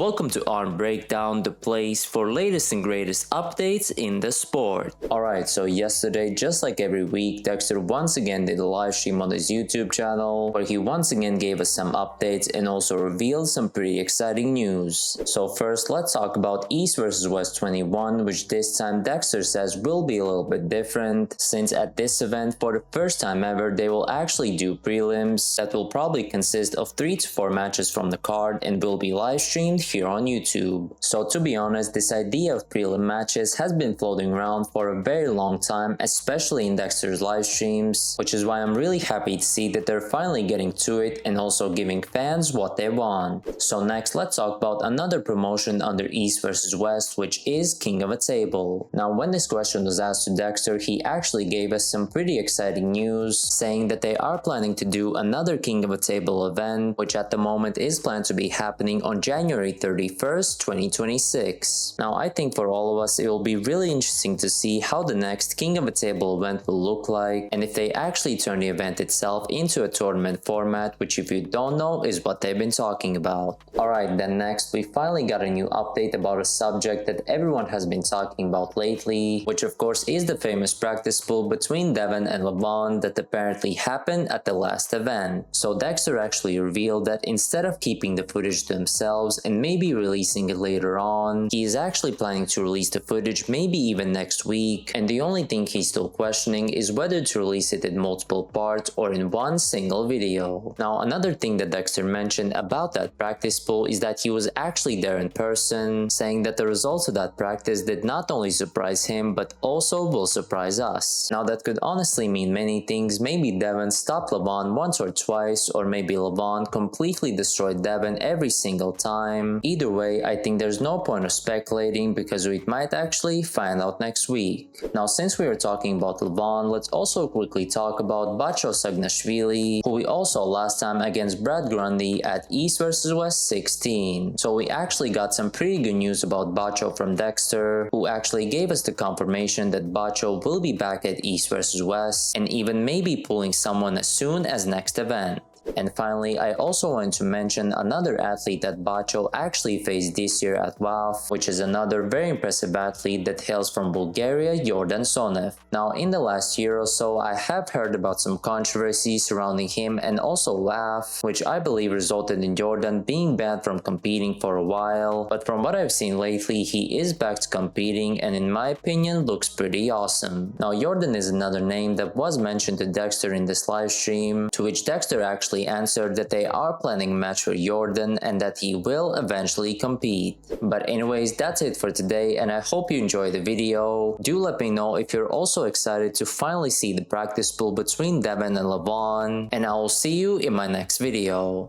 Welcome to ArmBreakdown, the place for latest and greatest updates in the sport. Alright, so yesterday, just like every week, Dexter once again did a live stream on his YouTube channel where he once again gave us some updates and also revealed some pretty exciting news. So first, let's talk about East vs West 21, which this time Dexter says will be a little bit different, since at this event, for the first time ever, they will actually do prelims that will probably consist of 3 to 4 matches from the card and will be live streamed here on YouTube. So to be honest, this idea of prelim matches has been floating around for a very long time, especially in Dexter's live streams, which is why I'm really happy to see that they're finally getting to it and also giving fans what they want. So next, let's talk about another promotion under East vs West, which is King of a Table. Now, when this question was asked to Dexter, he actually gave us some pretty exciting news, saying that they are planning to do another King of a Table event, which at the moment is planned to be happening on January 31st, 2026. Now, I think for all of us, it will be really interesting to see how the next King of a Table event will look like, and if they actually turn the event itself into a tournament format, which if you don't know is what they've been talking about. Alright, then next, we finally got a new update about a subject that everyone has been talking about lately, which of course is the famous practice pool between Devon and Levan that apparently happened at the last event. So Dexter actually revealed that instead of keeping the footage to themselves and maybe releasing it later on, he is actually planning to release the footage maybe even next week, and the only thing he's still questioning is whether to release it in multiple parts or in one single video. Now, another thing that Dexter mentioned about that practice pool is that he was actually there in person, saying that the results of that practice did not only surprise him but also will surprise us. Now, that could honestly mean many things. Maybe Devon stopped Levan once or twice, or maybe Levan completely destroyed Devon every single time. Either way, I think there's no point of speculating because we might actually find out next week. Now, since we were talking about Levan, let's also quickly talk about Bacho Saginashvili, who we also saw last time against Brad Grundy at East vs West 16. So we actually got some pretty good news about Bacho from Dexter, who actually gave us the confirmation that Bacho will be back at East vs West and even maybe pulling someone as soon as next event. And finally, I also want to mention another athlete that Bacho actually faced this year at WAF, which is another very impressive athlete that hails from Bulgaria, Yordan Tsonev. Now, in the last year or so, I have heard about some controversy surrounding him and also WAF, which I believe resulted in Yordan being banned from competing for a while. But from what I've seen lately, he is back to competing and in my opinion looks pretty awesome. Now, Yordan is another name that was mentioned to Dexter in this live stream, to which Dexter actually answered that they are planning a match for Yordan and that he will eventually compete. But anyways, that's it for today and I hope you enjoyed the video. Do let me know if you're also excited to finally see the practice pool between Devon and Levan, and I will see you in my next video.